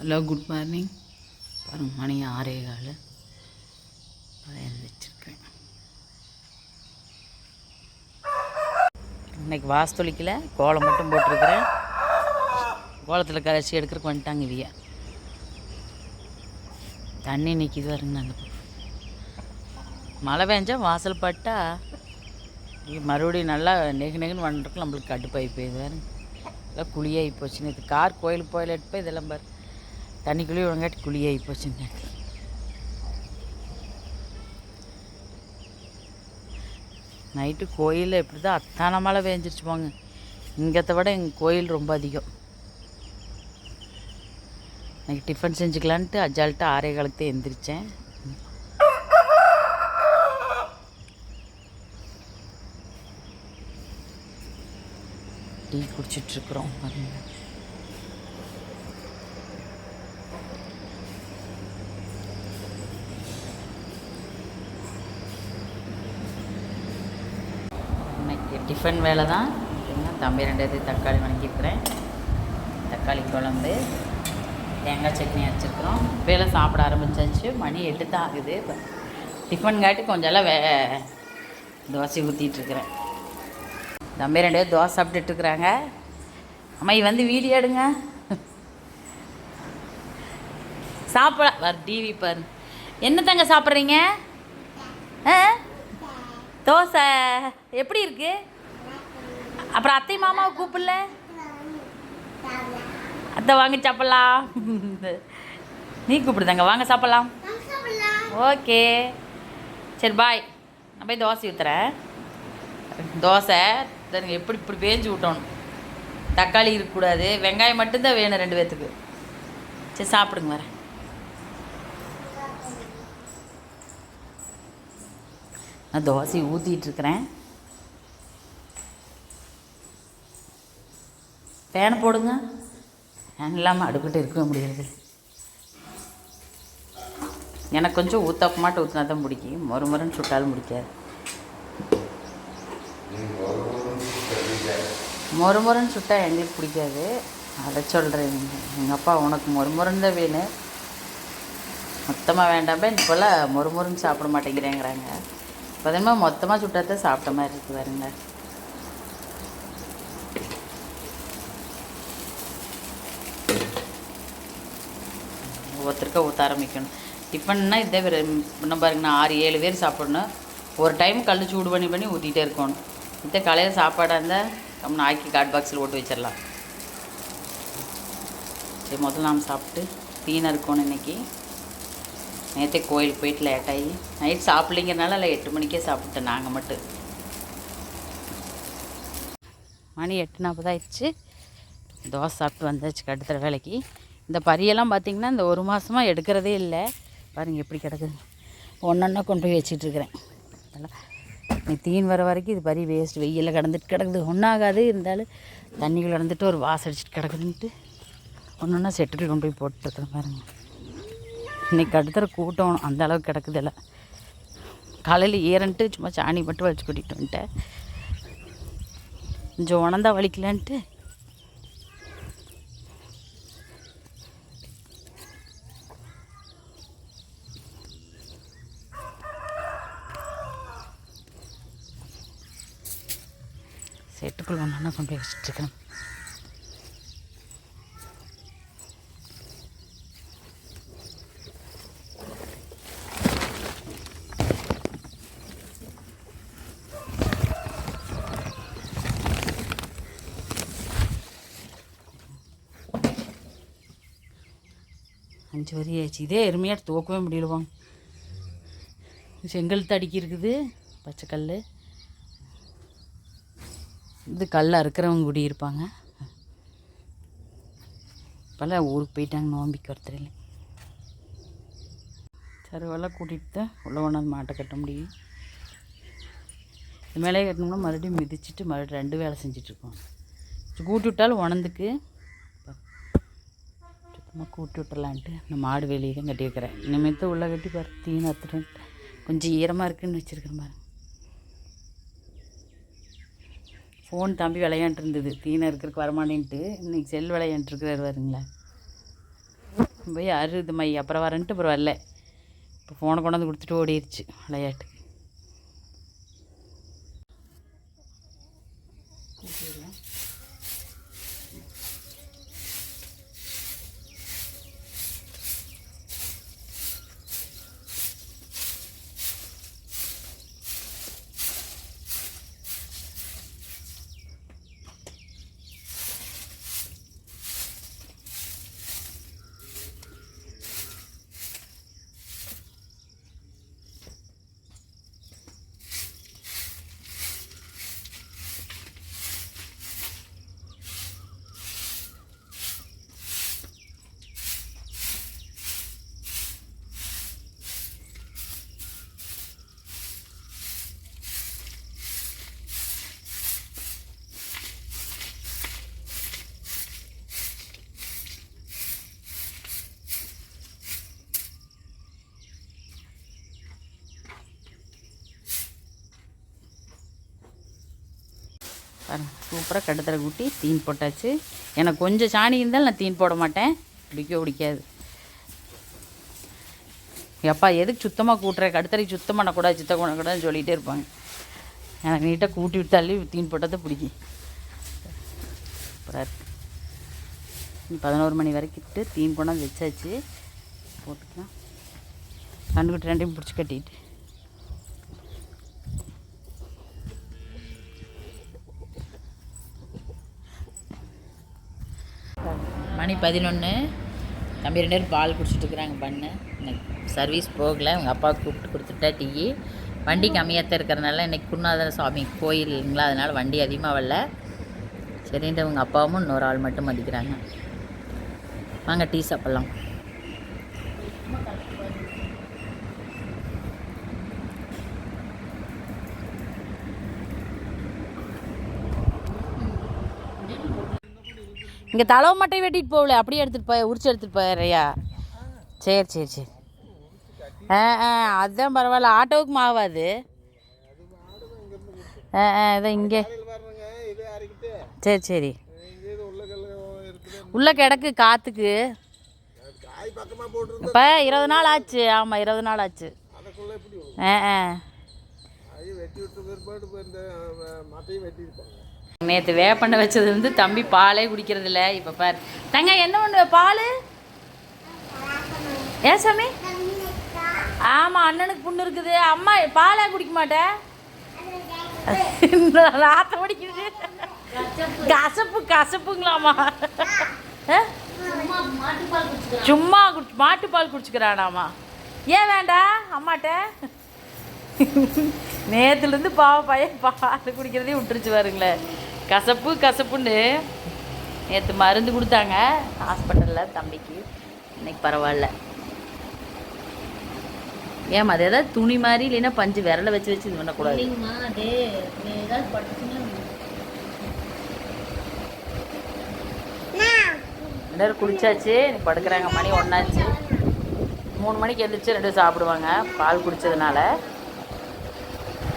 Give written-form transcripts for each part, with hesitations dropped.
Hello, good morning. பாருங்க, மணி 6:15 எழுந்திரிச்சிருக்கேன். இன்றைக்கி வாசத்தொழிக்கல, கோலம் மட்டும் போட்டிருக்கிறேன். கோலத்தில் கரைச்சி எடுக்கிறதுக்கு வந்துட்டாங்க இவிய. தண்ணி நிற்கிது வருங்க. நாங்கள் மழை பெஞ்சால் வாசல் பட்டா மறுபடியும் நல்லா நெகுன்னு வந்துருக்கு. நம்மளுக்கு கடுப்பாகி போயிடுது வேறு. எல்லாம் குழியாகி போச்சுன்னு. இது கார் கோயிலுக்கு போயிட்டு போய் இதெல்லாம் பாரு தண்ணிக்குள்ளேயே ஒழுங்காட்டி குழியாகி போச்சுங்க. நைட்டு கோயிலில் எப்படி தான் அத்தான மழை பெஞ்சிருச்சு போங்க. இங்கத்தை விட எங்கள் கோயில் ரொம்ப அதிகம். எனக்கு டிஃபன் செஞ்சுக்கலான்ட்டு அஜால்ட்டு 6:15 எந்திரிச்சேன். டீ குடிச்சிட்ருக்குறோம் பாருங்க. இன்னைக்கு டிஃபன் வேலை தான். தம்பி 2 தக்காளி வணங்கியிருக்கிறேன். தக்காளி குழம்பு, தேங்காய் சட்னி வச்சுருக்குறோம். வேலை சாப்பிட ஆரம்பிச்சாச்சு. மணி 8 தான் ஆகுது. இப்போ டிஃபன் காட்டி கொஞ்சம் தோசை ஊற்றிட்டுருக்குறேன். தம்பி 2 தோசை சாப்பிட்டுட்ருக்குறாங்க. அம்மா வந்து வீடியோ எடுங்க. சாப்பிட வர டிவி பாரு. என்ன தாங்க சாப்பிட்றீங்க? தோசை எப்படி இருக்கு? அப்புறம் அத்தை மாமாவை கூப்பிடல? அத்தை வாங்க சாப்பிட்லாம். நீ கூப்பிடுதாங்க, வாங்க சாப்பிட்லாம். ஓகே சரி, பாய். நான் போய் தோசை ஊற்றுறேன். தோசை எப்படி இப்படி பேஞ்சு விட்டணும். தக்காளி இருக்கக்கூடாது, வெங்காயம் மட்டும்தான் வேணும் 2 பேர்த்துக்கு. சரி சாப்பிடுங்க, வரேன். நான் தோசை ஊற்றிட்டுருக்குறேன். ஃபேனை போடுங்க. ஃபேன் இல்லாமல் அடுக்கிட்டு இருக்கவே முடியாது. எனக்கு கொஞ்சம் ஊற்றப்பமாட்டு ஊற்றினா தான் பிடிக்கும். மொறுன்னு சுட்டாலும் பிடிக்காது. மொறுன்னு சுட்டால் எங்களுக்கு பிடிக்காது. அதை சொல்கிறேன். எங்கள் அப்பா உனக்கு மொறுன்னு தான் வேணும், மொத்தமாக வேண்டாமே. இப்போல்லாம் மொறுன்னு சாப்பிட மாட்டேங்கிறேங்கிறாங்க. இப்போதுமா மொத்தமாக சுட்டாதான் சாப்பிட்ட மாதிரி இருக்குது பாருங்க. ஒவ்வொருத்தருக்கா ஊற்ற ஆரம்பிக்கணும். டிஃபன்னா இதே இன்னும் பாருங்க, நான் 6-7 பேர் சாப்பிடணும். ஒரு டைம் கல் சூடு பண்ணி ஊற்றிட்டே இருக்கணும். இதே காலையில் சாப்பாடாக இருந்தால் நம்ம ஆக்கி காட் பாக்ஸில் போட்டு வச்சிடலாம். சரி, முதல்ல நாம் சாப்பிட்டு தீனை இருக்கணும். இன்றைக்கி நேற்றே கோயிலுக்கு போயிட்டு லேட்டாகி நைட் சாப்பிட்லிங்கிறனால இல்லை 8 மணிக்கே சாப்பிட்டேன் நாங்கள் மட்டும். மணி 8:40 ஆயிடுச்சு. தோசை சாப்பிட்டு வந்தாச்சு கடுத்துற வேலைக்கு. இந்த பரியெல்லாம் பார்த்திங்கன்னா இந்த 1 மாதமாக எடுக்கிறதே இல்லை. பாருங்கள் எப்படி கிடக்குது. ஒன்றொன்னா கொண்டு போய் வச்சிட்ருக்கிறேன். நீ தீன் வர வரைக்கும் இது பறி வேஸ்ட். வெயிலில் கிடக்குது. ஒன்றாகாது. இருந்தாலும் தண்ணிகள் கிடந்துட்டு ஒரு வாசம் அடிச்சுட்டு கிடக்குதுன்ட்டு ஒன்றொன்னா செட்டுக்கு கொண்டு போய் போட்டுருக்குறேன் பாருங்கள். இன்றைக்கி அடுத்துற கூட்டம் அந்த அளவுக்கு கிடக்குது எல்லாம். காலையில் ஏறன்ட்டு சும்மா சாணி மட்டும் வலிச்சு கூட்டிகிட்டு வந்துட்டேன். கொஞ்சம் உணர்ந்தா வலிக்கலான்ட்டு செட்டுக்குள்ள ஒன்றா கொண்டு போய் வச்சுட்ருக்கேன். அஞ்சு வரியாச்சு. இதே எருமையாக துவக்கவே முடியலவாங்க. செங்கல் தடுக்கி இருக்குது, பச்சைக்கல். இது கல் அறுக்கிறவங்க குடி இருப்பாங்க. இப்போல்லாம் ஊருக்கு போயிட்டாங்க. நோம்பிக்கு ஒருத்தர் இல்லை. சருவெல்லாம் கூட்டிகிட்டு தான் உள்ள ஒன்றாந்து மாட்டை கட்ட முடியும். இது மேலே கட்டணும்னா மறுபடியும் மிதிச்சுட்டு மறுபடியும் 2 வேலை செஞ்சிட்ருக்கோம். கூட்டி விட்டாலும் உணர்ந்துக்கு சுத்தமாக கூட்டி விட்டுலான்ட்டு இந்த மாடு வெளியே தான் கட்டி வைக்கிறேன். இனிமேல் உள்ளே கட்டி பாரு தீனு அத்துறேன்ட்டு கொஞ்சம் ஈரமாக இருக்குதுன்னு வச்சுருக்கேன் பாரு. ஃபோன் தம்பி விளையாண்டுருந்தது. தீனை இருக்கிறதுக்கு வரமாட்டேன்ட்டு இன்றைக்கி செல் விளையாண்டுருக்கிறார் பாருங்களேன். போய் அறுது மை அப்புறம் வரேன்ட்டு அப்புறம் வரல. இப்போ ஃபோனை கொண்டாந்து கொடுத்துட்டு ஓடிடுச்சு விளையாட்டு. சூப்பராக கடுத்தரை கூட்டி தீன் போட்டாச்சு. எனக்கு கொஞ்சம் சாணி இருந்தாலும் நான் தீன் போட மாட்டேன், பிடிக்காது. எப்பா எதுக்கு சுத்தமாக கூட்டுறேன், கடுத்தரைக்கு சுத்தம் பண்ணக்கூடாது சுத்தம் பண்ணக்கூடாதுன்னு சொல்லிகிட்டே இருப்பாங்க. எனக்கு நீட்டாக கூட்டி விட்டு தள்ளி தீன் போட்டால் தான் பிடிக்கும். அப்புறம் 11 மணி வரைக்கிட்டு தீன் கொண்டாந்து வச்சாச்சு. போட்டுக்கலாம். கண்டுக்கிட்டு ரெண்டையும் பிடிச்சி கட்டிட்டு மணி 11. தம்பி 2 பேரும் பால் குடிச்சிட்டு இருக்கிறாங்க. பண்ணு எனக்கு சர்வீஸ் போகலை, அவங்க அப்பாவுக்கு கூப்பிட்டு கொடுத்துட்டா டீ. வண்டி கம்மியாக இருக்கிறதுனால இன்றைக்கி குருநாதர் சுவாமி கோயிலுங்களா, அதனால் வண்டி அதிகமாக வரல. சரின்ட்டு அவங்க அப்பாவும் இன்னொரு ஆள் மட்டும் மதிக்கிறாங்க. வாங்க டீ சாப்பிட்லாம். இங்கே தளவு மட்டை வெட்டிட்டு போகல, அப்படியே எடுத்துகிட்டு போய் உரிச்சு எடுத்துகிட்டு போயிடுறியா? சரி. அதுதான் பரவாயில்ல, ஆட்டோவுக்கு மாவாது. இதான் இங்கே. சரி உள்ள கிடக்கு காற்றுக்கு. இப்போ 20 நாள் ஆச்சு. ஆமாம் 20 நாள் ஆச்சு. நேற்று வேப்பண்ண வச்சது வந்து தம்பி பாலே குடிக்கிறதில்ல. இப்போ பாரு தங்க என்ன பண்ணுவ பால்? ஏன் சாமி? ஆமாம் அண்ணனுக்கு புண்ணு இருக்குது. அம்மா பாலே குடிக்க மாட்டேன். ராத்த படிக்குது. கசப்புங்களாமா. சும்மா மாட்டுப்பால் குடிச்சுக்கிறானாமா. ஏன் வேண்டாம் அம்மாட்ட? நேற்றுலேருந்து பையன் பால் குடிக்கிறதே விட்டுருச்சு பாருங்களேன். கசப்புன்னு நேற்று மருந்து கொடுத்தாங்க ஹாஸ்பிட்டலில் தம்பிக்கு. இன்னைக்கு பரவாயில்ல. ஏமா அது ஏதாவது துணி மாதிரி இல்லைன்னா பஞ்சு விரலை வச்சு இது பண்ணக்கூடாது. எல்லாரும் குடிச்சாச்சு, நீ படுக்கிறாங்க. மணி 1 ஆச்சு. 3 மணிக்கு எழுந்திரிச்சு 2 சாப்பிடுவாங்க பால் குடித்ததுனால.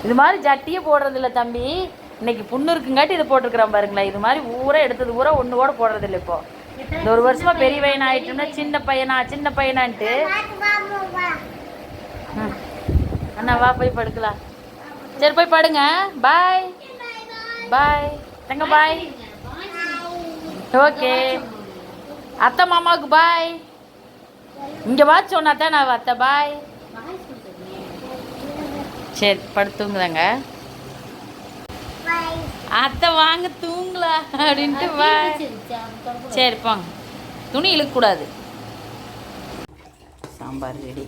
இது மாதிரி ஜட்டியே போடுறதில்ல தம்பி. இன்னைக்கு புண்ணு இருக்குங்காட்டி இதை போட்டிருக்கிறான் பாருங்களேன். இது மாதிரி ஊரா எடுத்தது ஊரா ஒன்று கூட போடுறதில்ல. இப்போ இந்த ஒரு வருஷமா பெரிய பையன் ஆகிட்டோம்னா சின்ன பையனான்ட்டு. அண்ணா வா போய் படுக்கலாம். சரி போய் படுங்க. பாய் தங்க பாய். ஓகே அத்தை மாமாவுக்கு பாய். இங்கே வா சொன்னாத்தான் நான் அத்தை பாய். சரி படுத்துங்குதாங்க. அத்தை வாங்க தூங்கலாம் அப்படின்ட்டு பாய். சரி போங்க, துணி இழுக்கக்கூடாது. சாம்பார் ரெடி.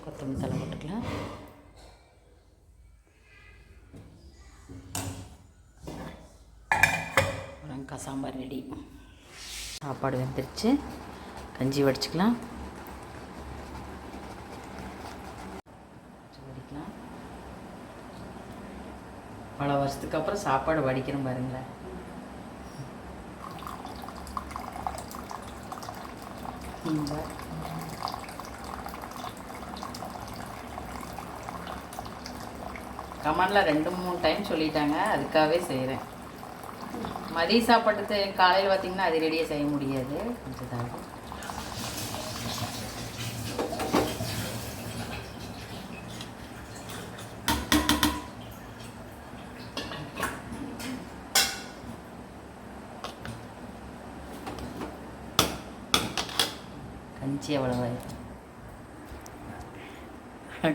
கொத்தமல்லி தலை போட்டுக்கலாம். முருங்கைக்காய் சாம்பார் ரெடி. சாப்பாடு வெந்துருச்சு. கஞ்சி வடிச்சுக்கலாம். பல வருஷத்துக்கு அப்புறம் சாப்பாடு வடிக்கிறோம் பாருங்களேன். கமெண்டில் 2-3 டைம் சொல்லிட்டாங்க, அதுக்காகவே செய்கிறேன். மதிய சாப்பாட்டுக்கு காலையில் பார்த்திங்கன்னா அது ரெடியாக செய்ய முடியாது, கொஞ்சம் தான்.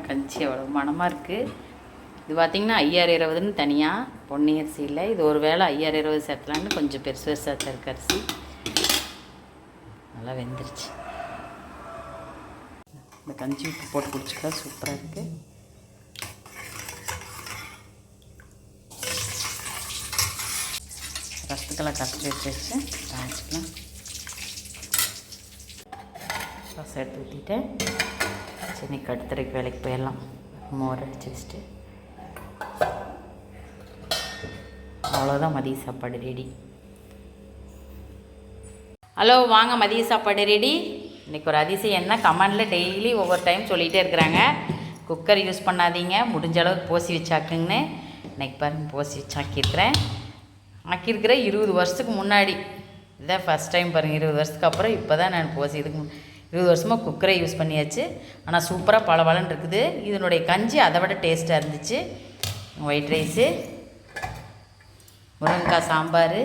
கஞ்சி எவ்வளோ மணமாக இருக்குது. இது பார்த்திங்கன்னா 5020ன்னு தனியாக பொன்னி அரிசியில், இது ஒரு வேளை 5020 சேர்த்தலான்னு கொஞ்சம் பெருசு பெருசாக இருக்க அரிசி நல்லா வெந்துருச்சு. இந்த கஞ்சி உப்பு போட்டு குடிச்சிக்கலாம், சூப்பராக இருக்குது. ரசத்துக்கெல்லாம் கசக்கி வச்சு காமிச்சிக்கலாம். ரசம் எடுத்து ஊற்றிட்டு சரி கடுத்துறைக்கு வேலைக்கு போயிடலாம். மோர் அடிச்சு வச்சுட்டு அவ்வளோதான், மதிய சாப்பாடு ரெடி. ஹலோ வாங்க, மதிய சாப்பாடு ரெடி. இன்றைக்கி ஒரு அதிசயம் என்ன, கமெண்டில் டெய்லி ஒவ்வொரு டைம் சொல்லிகிட்டே இருக்கிறாங்க, குக்கர் யூஸ் பண்ணாதீங்க, முடிஞ்ச அளவுக்கு போசி வச்சாக்குங்கன்னு. இன்றைக்கி பாருங்கள் போசி வச்சாக்கியிருக்கிறேன். ஆக்கியிருக்கிறேன் 20 வருஷத்துக்கு முன்னாடி, இதான் ஃபஸ்ட் டைம் பாருங்கள். 20 வருஷத்துக்கு அப்புறம் இப்போ தான் நான் போசி, இதுக்கு 20 வருஷமாக குக்கரை யூஸ் பண்ணியாச்சு. ஆனால் சூப்பராக பளபளன்னு இருக்குது. இதனுடைய கஞ்சி அதை விட டேஸ்ட்டாக இருந்துச்சு. ஒயிட் ரைஸு, முருங்கைக்காய் சாம்பார்,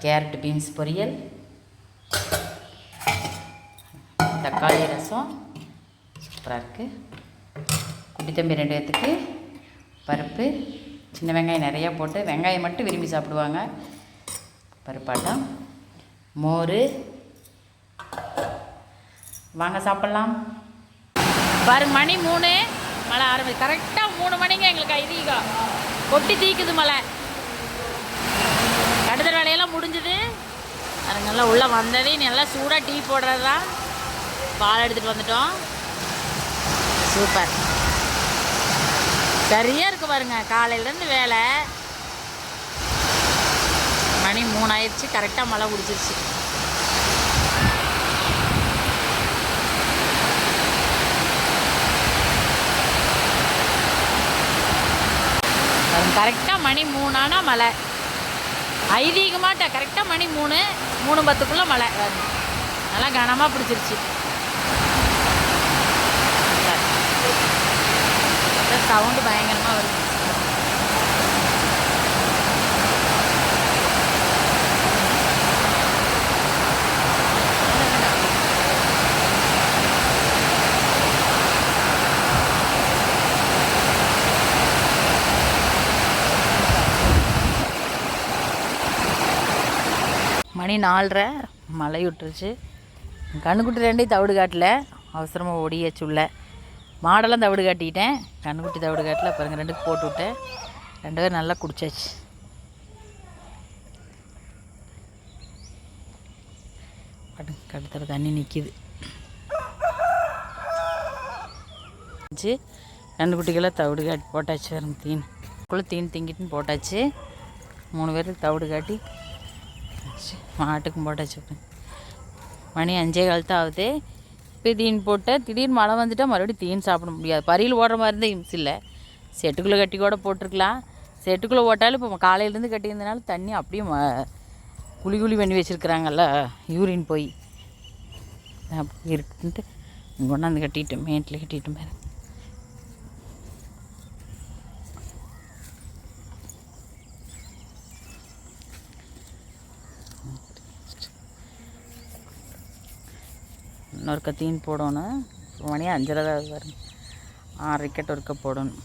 கேரட் பீன்ஸ் பொரியல், தக்காளி ரசம் சூப்பராக இருக்குது. குட்டி தம்பி 2 பேர்த்துக்கு பருப்பு, சின்ன வெங்காயம் நிறையா போட்டு, வெங்காயம் மட்டும் விரும்பி சாப்பிடுவாங்க. பருப்பாட்டம், மோர். வாங்க சாப்பிட்லாம். பாருங்க, மணி 3, மழை ஆரம்பிச்சு. கரெக்டாக 3 மணிங்க எங்களுக்கு ஐதீகம். கொட்டி தீக்குது மழை. கடுதல் வேலையெல்லாம் முடிஞ்சுது. அதுங்கெல்லாம் உள்ளே வந்ததே நல்லா சூடாக டீ போடுறது தான். பால் எடுத்துகிட்டு வந்துட்டோம். சூப்பர், சரியாக இருக்குது பாருங்கள். காலையிலேருந்து வேலை, மணி 3 ஆயிடுச்சு. கரெக்டாக மழை பிடிச்சிருச்சு. கரெக்டாக மணி 3 ஆனால் மழை. ஐதீகமாட்ட கரெக்டாக மணி 3:10க்குள்ளே மழை. நல்லா கனமாக பிடிச்சிருச்சு. சவுண்டு பயங்கரமாக வருது. மணி 4:30, மழை விட்டுருச்சு. கண்ணுக்குட்டி 2 தவிடு காட்டில் அவசரமாக ஓடியாச்சு. உள்ள மாடெல்லாம் தவிடு காட்டிக்கிட்டேன், கண்ணுக்குட்டி தவிடு காட்டில் பாருங்கள் 2க்கு போட்டு விட்டேன். 2 பேரும் நல்லா குடிச்சாச்சு. கடுத்தர தண்ணி நிற்கிது. கண்ணுக்குட்டிக்கெல்லாம் தவிடு காட்டி போட்டாச்சு. பாருங்க, தீன் திங்கிட்டுன்னு போட்டாச்சு. 3 பேருக்கு தவிடு காட்டி மாட்டுக்கும் போட்டாச்சு. மணி 5:15 தான் ஆகுது. இப்போ தீன் போட்டால் திடீர்னு மழை வந்துட்டால் மறுபடியும் தீன் சாப்பிட முடியாது. பறியில் ஓடுற மாதிரி இருந்தால் இம்ஸ் இல்லை. செட்டுக்குள்ளே கட்டி கூட போட்டிருக்கலாம். செட்டுக்குள்ளே ஓட்டாலும் இப்போ காலையிலேருந்து கட்டியிருந்தனால தண்ணி அப்படியே குழி பண்ணி வச்சுருக்குறாங்கல்ல, யூரின் போய் அப்படி இருக்குன்ட்டு கொண்டாந்து கட்டிட்டோம். மேட்டில் கட்டிட்டோம். பாரு, இன்னொரு கத்தீன் போடணும். மணி 5:30 தான் வரும். 6:30 ஒருக்க போடணும்.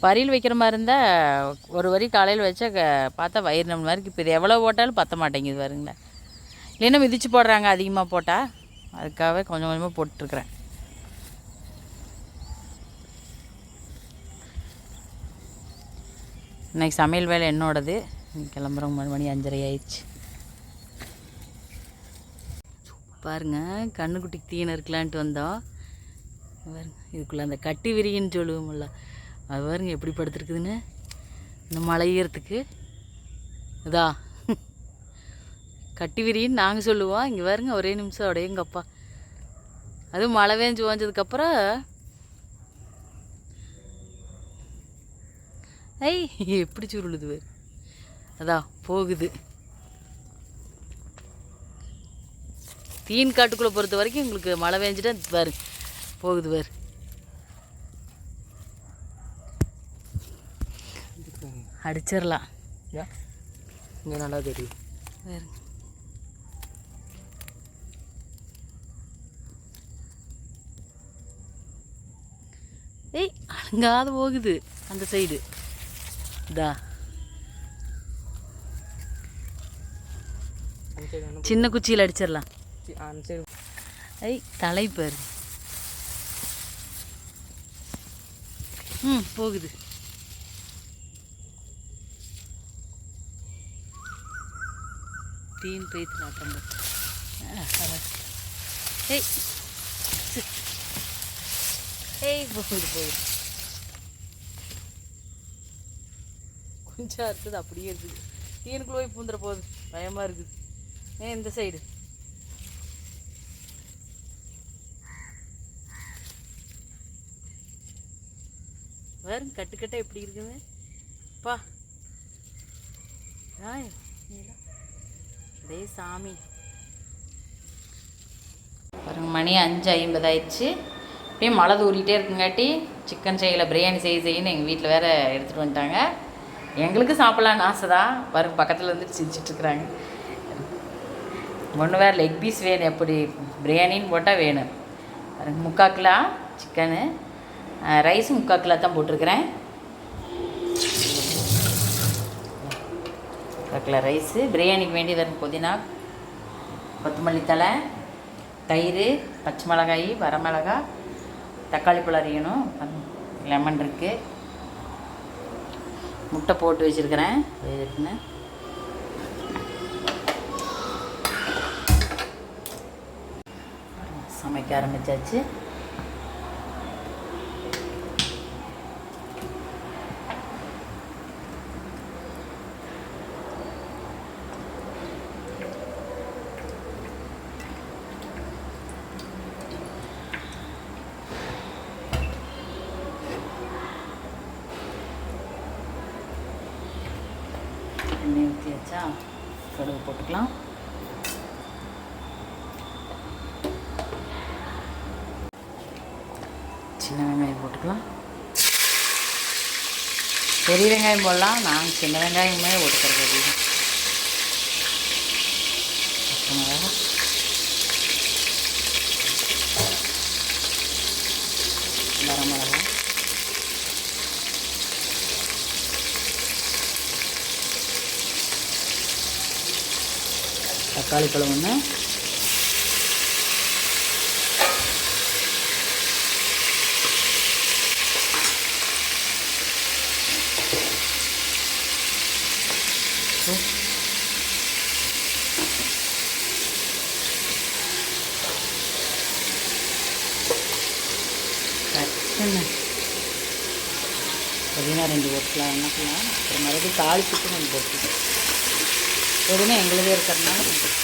பறியில் வைக்கிற மாதிரி இருந்தால் ஒரு வரி காலையில் வச்சா பார்த்தா வயிறு நம்ம மாதிரி. இப்போ இது எவ்வளோ போட்டாலும் பற்ற மாட்டேங்குது பாருங்களேன். இல்லைன்னா மிதித்து போடுறாங்க அதிகமாக போட்டால். அதுக்காகவே கொஞ்சம் கொஞ்சமாக போட்டுருக்குறேன். இன்றைக்கி சமையல் வேலை என்னோடது. கிளம்புறவங்க மணி 5:30 ஆயிடுச்சு. பாருங்க, கண்ணுக்குட்டிக்கு தீனை இருக்கலான்ட்டு வந்தோம். பாருங்க, இதுக்குள்ளே அந்த கட்டி விரின்னு சொல்லுவோம்ல, அது பாருங்க எப்படி படுத்துருக்குதுன்னு. இந்த மழையறதுக்கு இதா கட்டி விரின்னு நாங்கள் சொல்லுவோம். இங்கே பாருங்க, ஒரே நிமிஷம் அப்படியே எங்கள் அப்பா. அதுவும் மழை வேஞ்சு ஓஞ்சதுக்கப்புறம் ஐ எப்படி சுருளுது வேறு, அதான் போகுது. தீன் காட்டுக்குள்ளே பொறுத்த வரைக்கும் உங்களுக்கு மழை பெஞ்சிட்டா பாரு போகுது வேறு. அடிச்சிடலாம், இங்கே நல்லா தெரியும் வேறு. ஏய் அழுங்காத போகுது அந்த சைடு. இதா சின்ன குச்சியில் அடிச்சிடலாம். ஐ தலைப்பாரு. போகுது. தீன் பேத்து நாட்டம். ஏய் ஏய் போகுது போகுது. கொஞ்சம் இருக்குது அப்படியே இருக்குது. தீனுக்குள்ளே போய் பூந்துட போகுது, பயமாக இருக்குது. இந்த சைடு வேறு கட்டுக்கட்டை எப்படி இருக்குது பா. டே சாமி பாருங்க, மணி 5:50 ஆயிடுச்சு. இப்படியே மழை தூரிகிட்டே இருக்குங்காட்டி சிக்கன் செய்யலை, பிரியாணி செய்யன்னு எங்கள் வீட்டில் வேறு எடுத்துகிட்டு வந்துட்டாங்க. எங்களுக்கு சாப்பிட்லான்னு ஆசை தான். பாருங்க பக்கத்தில் வந்துட்டு செஞ்சிட்ருக்குறாங்க. ஒன்று வேறு லெக் பீஸ் வேணும், எப்படி பிரியாணின்னு போட்டால் வேணும். பாருங்க 3/4 கிலோ சிக்கனு, ரைஸ் 3/4 கிலோ தான் போட்டிருக்கிறேன். 3/4 கிலோ ரைஸு. பிரியாணிக்கு வேண்டியது புதினா, கொத்தமல்லி தழை, தயிர், பச்சை மிளகாய், வரமிளகாய், தக்காளி பழம் அரியணும், லெமன் இருக்குது, முட்டை போட்டு வச்சுருக்கிறேன். இருக்குன்னு சமைக்க ஆரம்பித்தாச்சு. எண்ணெய் ஊற்றியாச்சா, கடுகு போட்டுக்கலாம். சின்ன வெங்காயம் போட்டுக்கலாம். பெரிய வெங்காயம் போடலாம், நான் சின்ன வெங்காயமே போட்டுக்கிறது. பச்சை மிளகா, வரமிளகா, தக்காளி பழம் ஒன்று, புதினா 2 போட்டுக்கலாம். எண்ணெய்க்கலாம் அப்புறம் மறுபடியும் தாளிச்சுட்டு கொஞ்சம் போட்டுக்கலாம். எதுவுமே எங்களுதே இருக்கிறதுனால கொஞ்சம்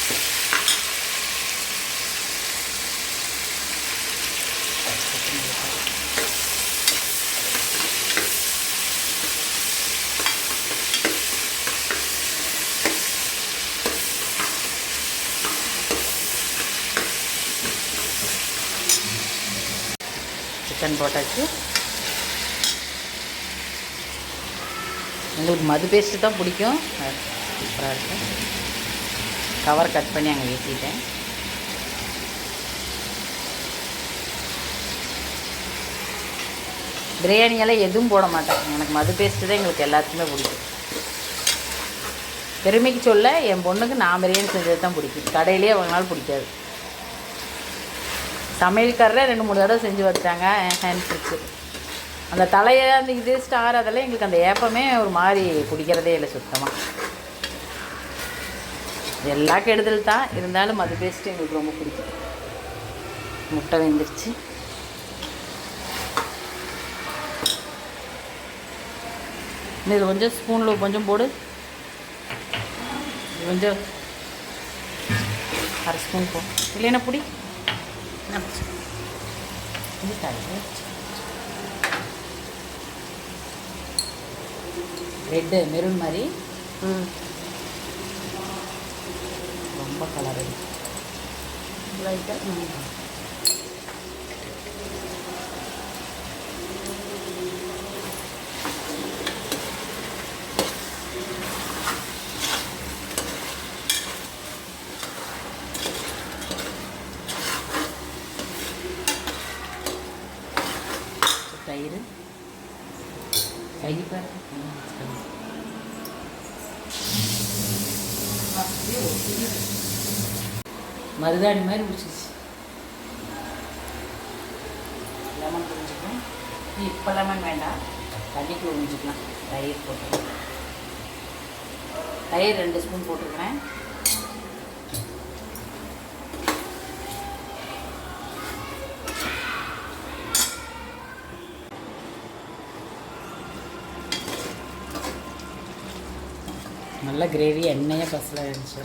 சிக்கன் போட்டாச்சு. எங்களுக்கு மது பேஸ்ட்டு தான் பிடிக்கும், சூப்பராக இருக்கும். கவர் கட் பண்ணி அங்கே வீசிட்டேன். பிரியாணியெல்லாம் எதுவும் போட மாட்டேன், எனக்கு மது பேஸ்ட்டு தான் எங்களுக்கு எல்லாத்துக்குமே பிடிக்கும். பெருமைக்கு சொல்ல என் பொண்ணுக்கு நான் பிரியாணி செஞ்சது தான் பிடிக்கும், கடையிலேயே அவங்களால பிடிக்காது. சமையல்காரரே 2-3 தடவை செஞ்சு வச்சாங்க என் ஹேண்ட் ட்ரிக்ஸு. அந்த தலையை அந்த இது ஸ்டார் அதெல்லாம் எங்களுக்கு அந்த ஏப்பமே ஒரு மாதிரி பிடிக்கிறதே இல்லை சுத்தமாக. எல்லா கெடுதல் தான் இருந்தாலும் மது பேஸ்ட்டு எங்களுக்கு ரொம்ப பிடிக்கும். முட்டை வெந்துருச்சு. இது கொஞ்சம் ஸ்பூனில் கொஞ்சம் போடு, கொஞ்சம் 1/2 ஸ்பூன் போ, இல்லைன்னா பிடி. ரெட்டு மெரூன் மாதிரி ம் ரொம்ப கலர் லைட்டாக தயிர் தயிர் பாரு மருதாணி மாதிரி முடிச்சிச்சு லெமன் புரிஞ்சுக்கலாம் இப்போ லெமன் வேண்டாம் தண்ணிக்குள்ள புரிஞ்சுக்கலாம் தயிர் போட்டுக்கலாம் தயிர் 2 ஸ்பூன் போட்டுருக்கிறேன் நல்ல கிரேவி எண்ணெயே பசல இருந்துச்சு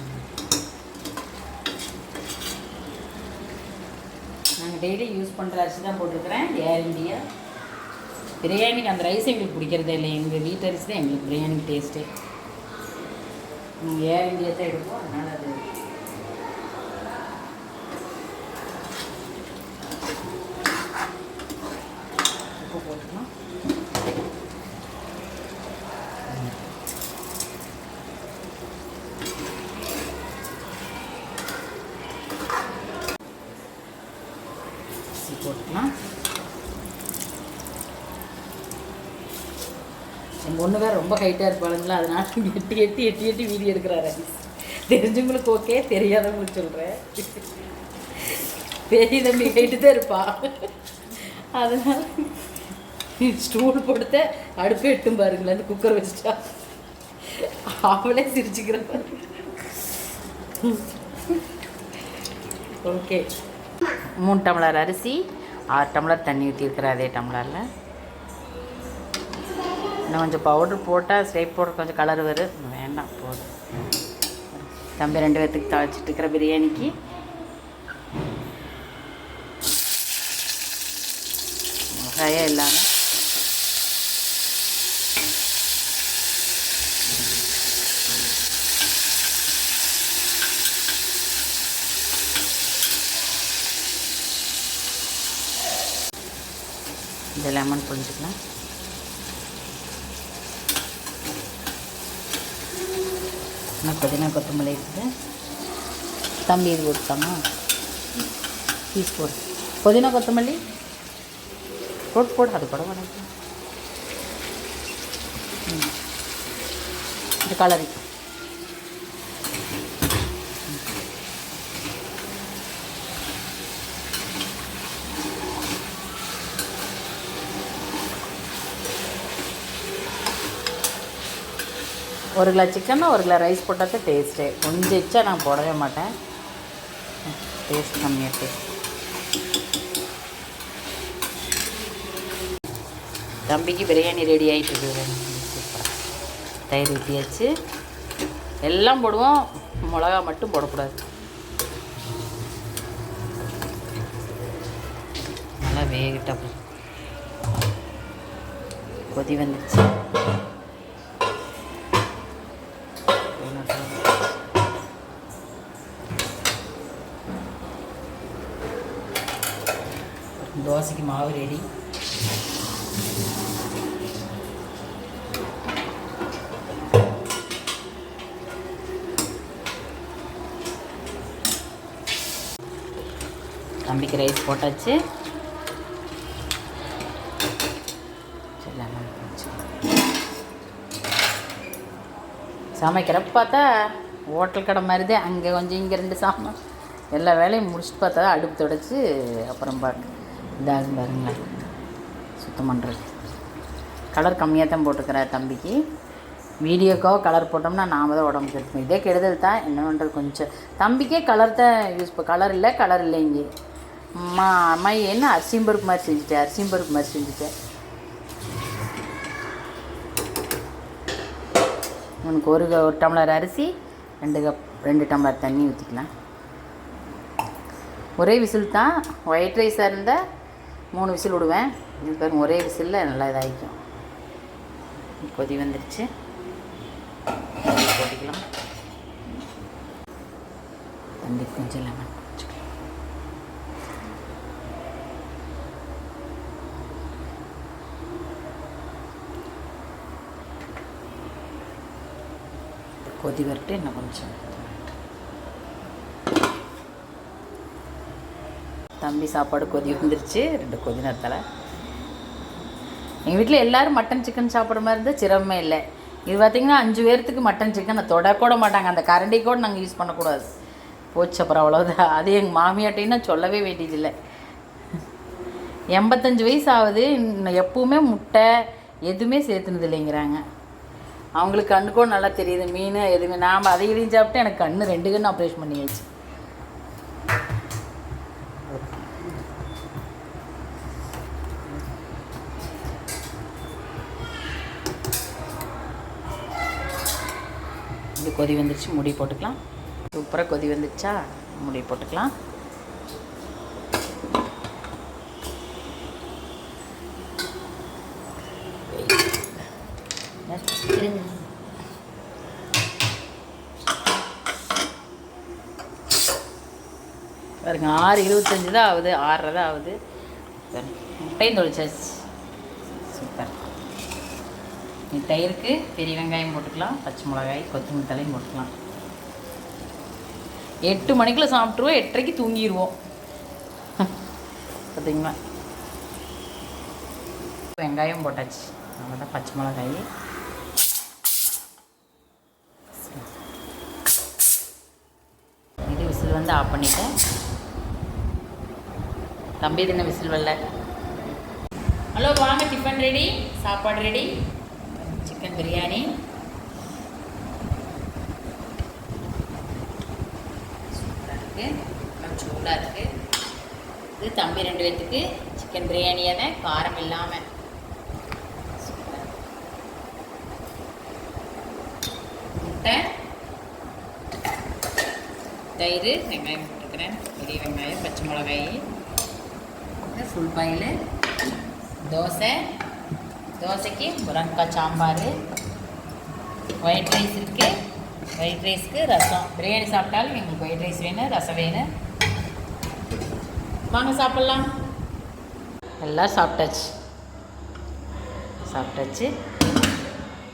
நாங்கள் டெய்லி யூஸ் பண்ணுற அரிசி தான் போட்டிருக்கிறேன் ஏர் இண்டியா பிரியாணிக்கு அந்த ரைஸ் எங்களுக்கு பிடிக்கிறதே இல்லை எங்கள் வீட்டு அரிசி தான் எங்களுக்கு பிரியாணிக்கு டேஸ்ட்டே ஏர் இண்டியா தான் எடுப்போம் அதனால் அது உப்பு போட்டுக்கலாம் போட்டுக்கலாம் எங்கள் ஒன்று வேறு ரொம்ப ஹைட்டாக இருப்பாளுங்களா அதனால எட்டி வீடியோ எடுக்கிறாரு தெரிஞ்சவங்களுக்கு ஓகே தெரியாதவங்களுக்கு சொல்கிறேன் பெரிய தம்பி ஹைட்டு தான் இருப்பா அதனால் ஸ்டூல் போடுத்த அடுப்பு எட்டும் பாருங்களேன் அந்த குக்கர் வச்சுட்டா அவளே சிரிச்சுக்கிறப்ப ஓகே 3 டம்ளர் அரிசி 6 டம்ளர் தண்ணி ஊற்றிருக்கிறேன் அதே டம்ளரில் இன்னும் கொஞ்சம் பவுட்ரு போட்டால் ஸ்டேப் பவுடர் கொஞ்சம் கலர் வரும் வேண்டாம் போதும் தம்பி 2 பேர்த்துக்கு தாளிச்சிட்டு இருக்கிற பிரியாணிக்கு மிளகாயே இல்லாமல் இந்த லெமன் புரிஞ்சுக்கலாம் இன்னும் புதினா கொத்தமல்லி இருக்குது தம்பி இது போட்டுட்டாமா பீஸ் போடு புதினா கொத்தமல்லி போடு அது கூட வணக்கம் இது கலரி ஒரு கிலோ சிக்கன்னா 1 கிலோ ரைஸ் போட்டால் தான் டேஸ்ட்டே கொஞ்சம் இச்சா நான் போடவே மாட்டேன் டேஸ்ட் கம்மியாக தம்பிக்கு பிரியாணி ரெடி ஆகிட்டு சூப்பராக தயிர் ஊற்றியாச்சு எல்லாம் போடுவோம் மிளகா மட்டும் போடக்கூடாது நல்லா வேகிட்ட கொதி வந்துடுச்சு தோசைக்கு மாவு ரெடி தம்பிக்கு ரைஸ் போட்டாச்சு சமைக்கிறப்ப பார்த்தா ஹோட்டல் கடை மாதிரி தான் அங்கே கொஞ்சம் இங்கே 2 சாமான் எல்லா வேலையும் முடிச்சுட்டு பார்த்தா தான் அடுப்பு துடைச்சி அப்புறம் இதாகும் பாருங்களேன் சுத்தம் பண்ணுறது கலர் கம்மியாக தான் போட்டுக்கிறேன் தம்பிக்கு வீடியோக்காக கலர் போட்டோம்னா நாம் தான் உடம்பு கெடுப்போம் இதே கெடுதல் தான் என்ன பண்ணுறது கொஞ்சம் தம்பிக்கே கலர் தான் யூஸ் கலர் இல்லை இங்கே அம்மா என்ன அரிசியும் பருப்பு மாதிரி செஞ்சுட்டேன் உனக்கு ஒரு டம்ளர் அரிசி 2 டம்ளர் தண்ணி ஊற்றிக்கலாம் ஒரே விசில் தான் ஒயிட் ரைஸாக இருந்தால் 3 விசில் விடுவேன் இது பாருங்க ஒரே விசிலில் நல்லா இதாகிக்கும் கொதி வந்துடுச்சு போட்டுக்கலாம். தம்பி கொஞ்சம் லெமன் கொதி வரட்டு இன்னும் கொஞ்சம். தம்பி சாப்பாடு கொதி வந்துருச்சு. 2 கொதி நேரத்தில் எங்கள் வீட்டில் எல்லோரும் மட்டன் சிக்கன் சாப்பிட்ற மாதிரி இருந்தால் சிரமமே இல்லை. இது பார்த்திங்கன்னா 5 பேர்த்துக்கு மட்டன் சிக்கனை தொடக்கூட மாட்டாங்க. அந்த கரண்டி கூட நாங்கள் யூஸ் பண்ணக்கூடாது. போச்சு அப்புறம் அவ்வளோதான். அது எங்கள் மாமியாட்டின்னா சொல்லவே வேண்டியதில்லை. 85 வயசு ஆகுது. இன்னும் எப்பவுமே முட்டை எதுவுமே சேர்த்துனது இல்லைங்கிறாங்க. அவங்களுக்கு கண்ணுக்கும் நல்லா தெரியுது மீன் எதுவுமே. நாம் அதை இதையும் சாப்பிட்டு எனக்கு கண்ணு 2 கண்ணு ஆப்ரேஷன் பண்ணியாச்சு. இது கொதி வந்துருச்சு. முடி போட்டுக்கலாம். சூப்பராக கொதி வந்துச்சா, முடி போட்டுக்கலாம். பாருங்க 6:25 தான் ஆகுது, 6:30 தான் ஆகுது. முட்டையும் தொளிச்சாச்சு. சூப்பர். தயிருக்கு பெரிய வெங்காயம் போட்டுக்கலாம், பச்சை மிளகாய், கொத்தமல்லி தலையும் போட்டுக்கலாம். 8 மணிக்குள்ளே சாப்பிட்ருவோம், 8:30க்கு தூங்கிடுவோம். பார்த்தீங்களா, வெங்காயம் போட்டாச்சு. அவ்வளோதான். பச்சை மிளகாய், இது விசில் வந்து ஆஃப் பண்ணிட்டேன். தம்பி தின்ன விசில் வரல. ஹலோ வாங்க, டிஃபன் ரெடி, சாப்பாடு ரெடி. சிக்கன் பிரியாணி சூப்பராக இருக்குது, கொஞ்சம் சூடாக இருக்குது. இது தம்பி 2 பேர்த்துக்கு சிக்கன் பிரியாணியை தான், காரம் இல்லாமல். முட்டை, தயிர், வெங்காயம் போட்டுருக்கிறேன், பெரிய வெங்காயம், பச்சை மிளகாய், ஃபுல் பாயில், தோசைக்கு முருங்கைக்காய் சாம்பார், ஒயிட் ரைஸ் இருக்குது. ஒயிட் ரைஸ்க்கு ரசம். பிரியாணி சாப்பிட்டாலும் எங்களுக்கு ஒயிட் ரைஸ் வேணும், ரசம் வேணும். வாங்க சாப்பிட்லாம். எல்லோரும் சாப்பிட்டாச்சு.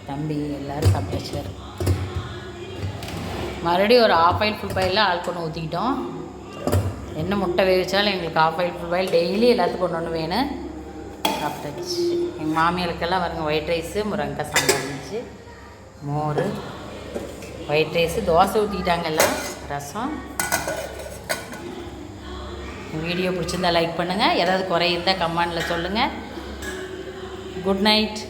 தம்பி எல்லோரும் சாப்பிட்டாச்சு. மறுபடியும் ஒரு ½ ஆயில் ஃபுல் பாயில் ஆள் கொண்டு ஊற்றிக்கிட்டோம். என்ன முட்டை வேவிச்சாலும் எங்களுக்கு ½ ஆயில் ஃபுல் பாயில் டெய்லி எல்லாத்துக்கும் ஒன்று வேணும். சாப்பிட்டாச்சு. எங்கள் மாமியாருக்கெல்லாம் வருங்க ஒயிட் ரைஸு, முருங்கைக்காய் சாம்பார் இருந்துச்சு, மோர், ஒயிட் ரைஸு, தோசை ஊற்றிக்கிட்டாங்க எல்லாம், ரசம். வீடியோ பிடிச்சிருந்தா லைக் பண்ணுங்கள். ஏதாவது குறை இருந்தால் கமெண்டில் சொல்லுங்கள். Good night.